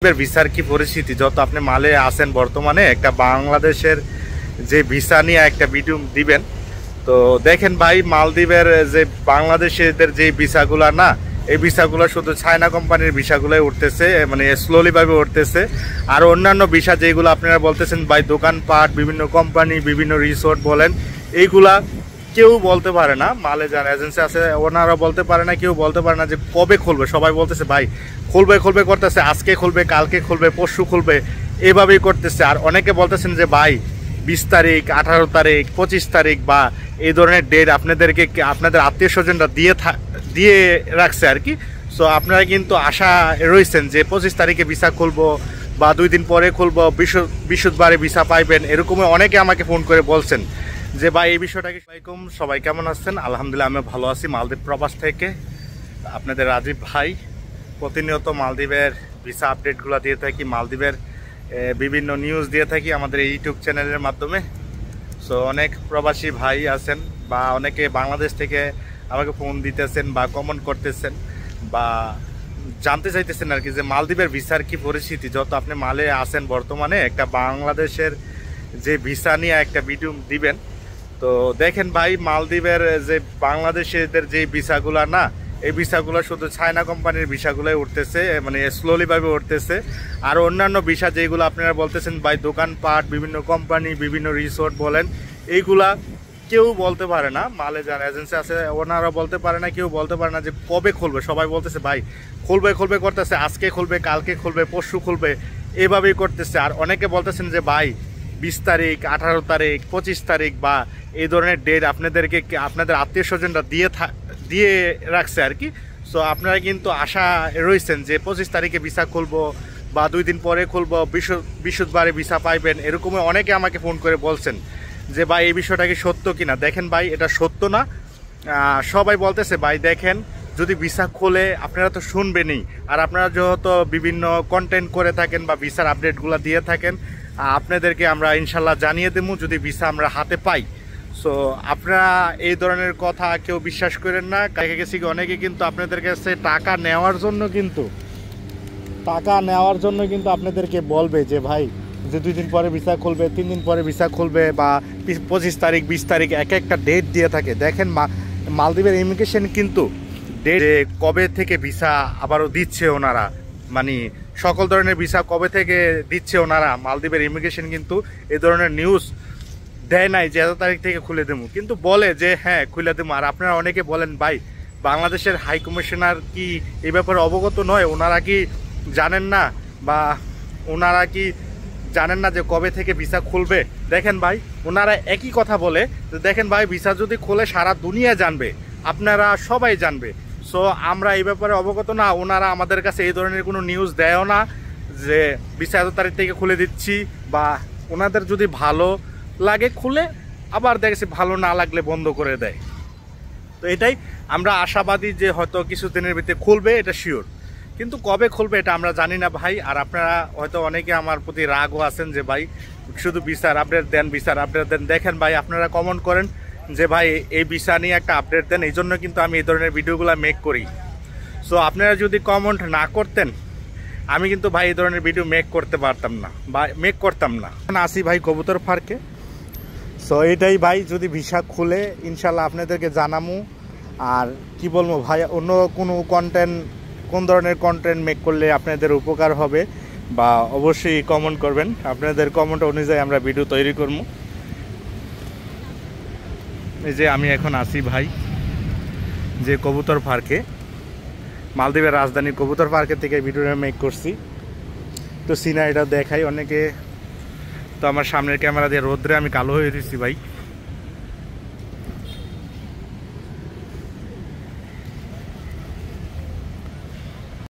ভিসার কি পরিস্থিতি যত আপনি মালে আছেন বর্তমানে একটা বাংলাদেশের যে ভিসা নিয়ে একটা ভিডিও দিবেন। তো দেখেন ভাই, মালদ্বীপের যে বাংলাদেশিদের যে ভিসাগুলা না, এই ভিসাগুলো শুধু চায়না কোম্পানির ভিসাগুলোই উঠতেছে, মানে স্লোলি ভাবে উঠতেছে। আর অন্যান্য ভিসা যেগুলো আপনারা বলতেছেন ভাই, দোকানপাট, বিভিন্ন কোম্পানি, বিভিন্ন রিসোর্ট বলেন, এইগুলা কেউ বলতে পারে না। মালে যারা এজেন্সি আছে ওনারা বলতে পারে না, কেউ বলতে পারে না যে কবে খুলবে। সবাই বলতেছে ভাই খুলবে খুলবে করতেছে, আজকে খুলবে, কালকে খুলবে, পরশু খুলবে, এভাবেই করতেছে। আর অনেকে বলতেছেন যে ভাই 20 তারিখ, 18 তারিখ, 25 তারিখ বা এই ধরনের ডেট আপনাদেরকে আপনাদের আত্মীয় স্বজনরা দিয়ে রাখছে আর কি। সো আপনারা কিন্তু আশা রয়েছেন যে 25 তারিখে ভিসা খুলবো বা 2 দিন পরে খুলবো, বৃহস্পতিবারে ভিসা পাইবেন, এরকমই অনেকে আমাকে ফোন করে বলছেন যে ভাই এই বিষয়টা কি। আসসালামাইকুম, সবাই কেমন আছেন? আলহামদুলিল্লাহ আমি ভালো আছি। মালদ্বীপ প্রবাস থেকে আপনাদের রাজীব ভাই প্রতিনিয়ত মালদ্বীপের ভিসা আপডেটগুলো দিয়ে থাকি, মালদ্বীপের বিভিন্ন নিউজ দিয়ে থাকি আমাদের এই ইউটিউব চ্যানেলের মাধ্যমে। সো অনেক প্রবাসী ভাই আছেন বা অনেকে বাংলাদেশ থেকে আমাকে ফোন দিতেছেন বা কমেন্ট করতেছেন বা জানতে চাইতেছেন আর কি যে মালদ্বীপের ভিসার কি পরিস্থিতি যত আপনি মালে আছেন বর্তমানে একটা বাংলাদেশের যে ভিসা নিয়ে একটা ভিডিও দিবেন। তো দেখেন ভাই, মালদ্বীপের যে বাংলাদেশিদের যে ভিসাগুলো না, এই ভিসাগুলো শুধু চায়না কোম্পানির ভিসাগুলোই উঠতেছে, মানে স্লোলি ভাবে উঠতেছে। আর অন্যান্য ভিসা যেগুলো আপনারা বলতেছেন ভাই, দোকানপাট, বিভিন্ন কোম্পানি, বিভিন্ন রিসোর্ট বলেন, এইগুলা কেউ বলতে পারে না। মালে যারা এজেন্সি আছে ওনারা বলতে পারে না, কেউ বলতে পারে না যে কবে খুলবে। সবাই বলতেছে ভাই খুলবে খুলবে করতেছে, আজকে খুলবে, কালকে খুলবে, পরশু খুলবে, এভাবেই করতেছে। আর অনেকে বলতেছেন যে ভাই 20 তারিখ, 18 তারিখ, 25 তারিখ বা এই ধরনের ডেট আপনাদেরকে আপনাদের আত্মীয় স্বজনরা দিয়ে রাখছে আর কি। সো আপনারা কিন্তু আশা রয়েছেন যে 25 তারিখে ভিসা খুলবো বা 2 দিন পরে খুলবো, বৃহস্পতিবারে ভিসা পাইবেন, এরকমই অনেকে আমাকে ফোন করে বলছেন যে ভাই এই বিষয়টা কি সত্য কিনা। দেখেন ভাই, এটা সত্য না। সবাই বলতেছে ভাই দেখেন যদি ভিসা খোলে আপনারা তো শুনবেনই। আর আপনারা যেহেতু বিভিন্ন কন্টেন্ট করে থাকেন বা ভিসার আপডেটগুলো দিয়ে থাকেন, আপনাদেরকে আমরা ইনশাল্লাহ জানিয়ে দেবো যদি ভিসা আমরা হাতে পাই। সো আপনারা এই ধরনের কথা কেউ বিশ্বাস করেন না। দেখে গেছি অনেকে কিন্তু আপনাদের কাছে টাকা নেওয়ার জন্য কিন্তু আপনাদেরকে বলবে যে ভাই যে 2 দিন পরে ভিসা খুলবে, 3 দিন পরে ভিসা খুলবে বা 25 তারিখ, 20 তারিখ এক একটা ডেট দিয়ে থাকে। দেখেন মালদ্বীপের ইমিগ্রেশন কিন্তু ডেট কবে থেকে ভিসা আবারও দিচ্ছে ওনারা, মানে সকল ধরনের ভিসা কবে থেকে দিচ্ছে ওনারা। মালদ্বীপের ইমিগ্রেশন কিন্তু এই ধরনের নিউজ দেয় নাই যে এত তারিখ থেকে খুলে দেবো, কিন্তু বলে যে হ্যাঁ খুলে দেবো। আর আপনারা অনেকে বলেন ভাই বাংলাদেশের হাই কমিশনার কি এই ব্যাপারে অবগত নয়? ওনারা কি জানেন না বা ওনারা কি জানেন না যে কবে থেকে ভিসা খুলবে? দেখেন ভাই ওনারা একই কথা বলে। দেখেন ভাই ভিসা যদি খোলে সারা দুনিয়া জানবে, আপনারা সবাই জানবে। সো আমরা এই ব্যাপারে অবগত না, ওনারা আমাদের কাছে এই ধরনের কোনো নিউজ দেয়ও না যে ভিসা এত তারিখ থেকে খুলে দিচ্ছি। বা ওনাদের যদি ভালো লাগে খুলে, আবার দেখেছি ভালো না লাগলে বন্ধ করে দেয়। তো এটাই আমরা আশাবাদী যে হয়তো কিছুদিনের ভিতরে খুলবে, এটা শিওর। কিন্তু কবে খুলবে এটা আমরা জানি না ভাই। আর আপনারা হয়তো অনেকে আমার প্রতি রাগও আছেন যে ভাই শুধু ভিসার আপডেট দেন, ভিসার আপডেট দেন। দেখেন ভাই আপনারা কমেন্ট করেন যে ভাই এই ভিসা নিয়ে একটা আপডেট দেন, এই জন্য কিন্তু আমি এই ধরনের ভিডিওগুলো মেক করি। সো আপনারা যদি কমেন্ট না করতেন আমি কিন্তু ভাই এই ধরনের ভিডিও মেক করতে পারতাম না বা মেক করতাম না। আসি ভাই কবুতর পার্কে। সো এটাই ভাই, যদি ভিসা খুলে ইনশাল্লাহ আপনাদেরকে জানাবো। আর কি বলবো ভাই, অন্য কোনো কোন ধরনের কন্টেন্ট মেক করলে আপনাদের উপকার হবে বা অবশ্যই কমেন্ট করবেন। আপনাদের কমেন্ট অনুযায়ী আমরা ভিডিও তৈরি করবো। এই যে আমি এখন আসি ভাই যে কবুতর পার্কে, মালদ্বীপের রাজধানী কবুতর পার্কে থেকে ভিডিওটা মেক করছি। তো সিনারিটা দেখাই অনেকে। তো আমার সামনের ক্যামেরা দিয়ে রোদ্রে আমি কালো হয়ে দিচ্ছি ভাই।